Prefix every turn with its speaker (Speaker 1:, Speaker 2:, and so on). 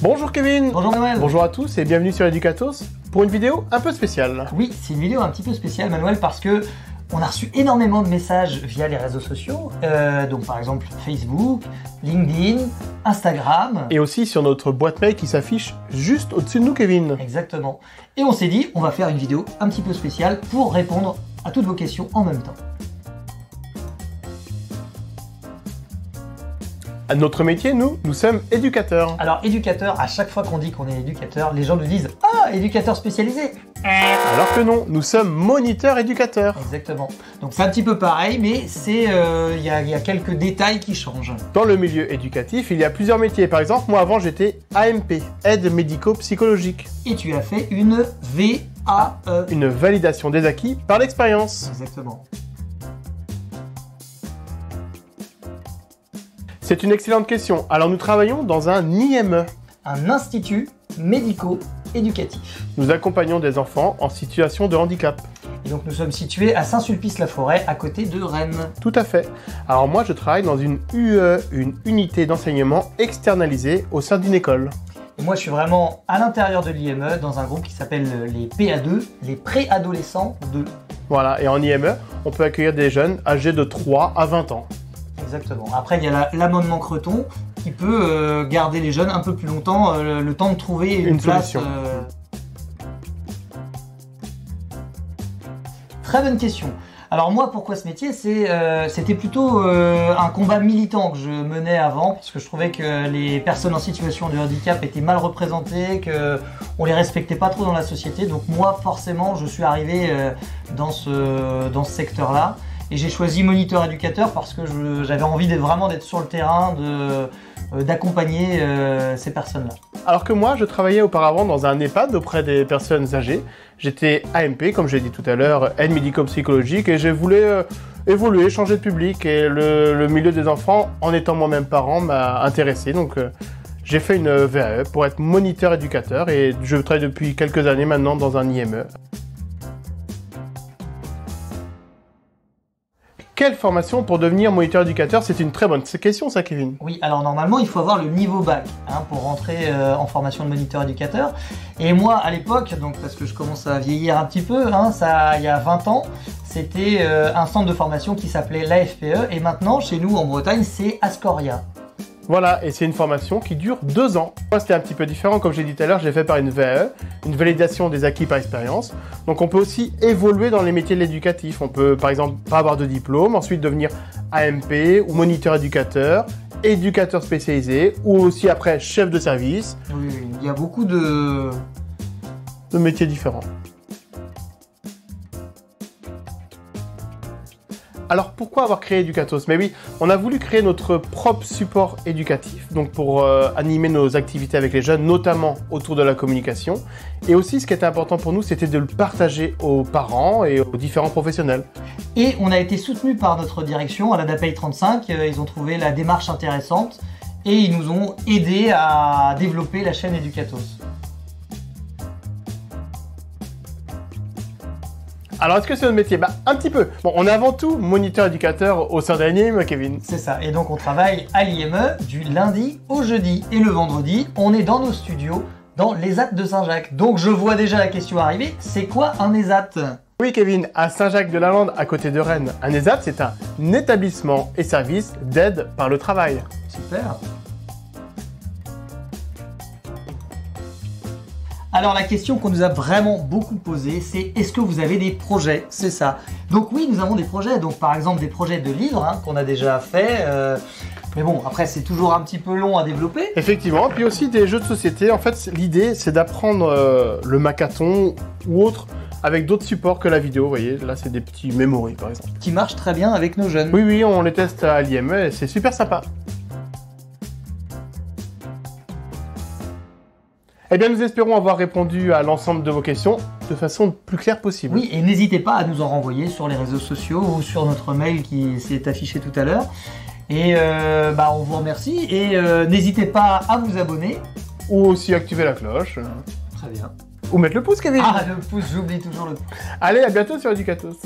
Speaker 1: Bonjour Kevin.
Speaker 2: Bonjour Manuel.
Speaker 1: Bonjour à tous et bienvenue sur Educatos pour une vidéo un peu spéciale.
Speaker 2: Oui, c'est une vidéo un petit peu spéciale Manuel parce que on a reçu énormément de messages via les réseaux sociaux, donc par exemple Facebook, LinkedIn, Instagram.
Speaker 1: Et aussi sur notre boîte mail qui s'affiche juste au-dessus de nous Kevin.
Speaker 2: Exactement. Et on s'est dit, on va faire une vidéo un petit peu spéciale pour répondre à toutes vos questions en même temps.
Speaker 1: À notre métier, nous sommes éducateurs.
Speaker 2: Alors éducateur, à chaque fois qu'on dit qu'on est éducateur, les gens nous disent « Ah, éducateur spécialisé !»
Speaker 1: Alors que non, nous sommes moniteurs éducateurs.
Speaker 2: Exactement. Donc c'est un petit peu pareil, mais c'est il y a quelques détails qui changent.
Speaker 1: Dans le milieu éducatif, il y a plusieurs métiers. Par exemple, moi avant j'étais AMP, aide médico-psychologique.
Speaker 2: Et tu as fait une VAE.
Speaker 1: Une validation des acquis par l'expérience.
Speaker 2: Exactement.
Speaker 1: C'est une excellente question. Alors nous travaillons dans un IME.
Speaker 2: Un institut médico-éducatif.
Speaker 1: Nous accompagnons des enfants en situation de handicap.
Speaker 2: Et donc nous sommes situés à Saint-Sulpice-la-Forêt, à côté de Rennes.
Speaker 1: Tout à fait. Alors moi je travaille dans une UE, une unité d'enseignement externalisée au sein d'une école.
Speaker 2: Et moi je suis vraiment à l'intérieur de l'IME, dans un groupe qui s'appelle les PA2, les préadolescents 2.
Speaker 1: Voilà, et en IME, on peut accueillir des jeunes âgés de 3 à 20 ans.
Speaker 2: Exactement. Après, il y a l'amendement Creton qui peut garder les jeunes un peu plus longtemps, le temps de trouver une place.
Speaker 1: Solution.
Speaker 2: Très bonne question. Alors moi, pourquoi ce métier? C'était plutôt un combat militant que je menais avant, parce que je trouvais que les personnes en situation de handicap étaient mal représentées, qu'on les respectait pas trop dans la société. Donc moi, forcément, je suis arrivé dans ce secteur-là. Et j'ai choisi moniteur éducateur parce que j'avais envie vraiment d'être sur le terrain, d'accompagner ces personnes-là.
Speaker 1: Alors que moi, je travaillais auparavant dans un EHPAD auprès des personnes âgées. J'étais AMP, comme j'ai dit tout à l'heure, aide médico-psychologique, et je voulais évoluer, changer de public. Et le milieu des enfants, en étant moi-même parent, m'a intéressé. Donc j'ai fait une VAE pour être moniteur éducateur, et je travaille depuis quelques années maintenant dans un IME. Quelle formation pour devenir moniteur éducateur? C'est une très bonne question ça Kevin.
Speaker 2: Oui, alors normalement il faut avoir le niveau bac pour rentrer en formation de moniteur éducateur. Et moi à l'époque, donc parce que je commence à vieillir un petit peu, il y a 20 ans, c'était un centre de formation qui s'appelait l'AFPE et maintenant chez nous en Bretagne c'est Ascoria.
Speaker 1: Voilà, et c'est une formation qui dure 2 ans. Moi, c'était un petit peu différent, comme j'ai dit tout à l'heure, je l'ai fait par une VAE, une validation des acquis par expérience. Donc on peut aussi évoluer dans les métiers de l'éducatif. On peut par exemple pas avoir de diplôme, ensuite devenir AMP ou moniteur éducateur, éducateur spécialisé, ou aussi après chef de service.
Speaker 2: Oui, il y a beaucoup de
Speaker 1: métiers différents. Alors pourquoi avoir créé Educatos? Mais oui, on a voulu créer notre propre support éducatif, donc pour animer nos activités avec les jeunes, notamment autour de la communication. Et aussi, ce qui était important pour nous, c'était de le partager aux parents et aux différents professionnels.
Speaker 2: Et on a été soutenu par notre direction à la DAPEI 35, ils ont trouvé la démarche intéressante et ils nous ont aidés à développer la chaîne Educatos.
Speaker 1: Alors, est-ce que c'est notre métier? Un petit peu. Bon, on est avant tout moniteur éducateur au sein d'ANIM, Kevin.
Speaker 2: C'est ça. Et donc, on travaille à l'IME du lundi au jeudi. Et le vendredi, on est dans nos studios, dans l'ESAT de Saint-Jacques. Donc, je vois déjà la question arriver. C'est quoi un ESAT?
Speaker 1: Oui, Kevin, à Saint-Jacques-de-la-Lande, à côté de Rennes. Un ESAT, c'est un établissement et service d'aide par le travail.
Speaker 2: Super. Alors la question qu'on nous a vraiment beaucoup posée, c'est est-ce que vous avez des projets? C'est ça. Donc oui, nous avons des projets. Donc par exemple des projets de livres qu'on a déjà fait. Mais bon, après c'est toujours un petit peu long à développer.
Speaker 1: Effectivement, puis aussi des jeux de société. En fait, l'idée c'est d'apprendre le Macathon ou autre avec d'autres supports que la vidéo. Vous voyez, là c'est des petits memories par exemple.
Speaker 2: Qui marchent très bien avec nos jeunes.
Speaker 1: Oui, oui, on les teste à l'IME et c'est super sympa. Eh bien, nous espérons avoir répondu à l'ensemble de vos questions de façon plus claire possible.
Speaker 2: Oui, et n'hésitez pas à nous en renvoyer sur les réseaux sociaux ou sur notre mail qui s'est affiché tout à l'heure. Et on vous remercie et n'hésitez pas à vous abonner.
Speaker 1: Ou aussi activer la cloche.
Speaker 2: Très bien.
Speaker 1: Ou mettre le pouce, Kevin.
Speaker 2: Ah, le pouce, j'oublie toujours le pouce.
Speaker 1: Allez, à bientôt sur Educatos.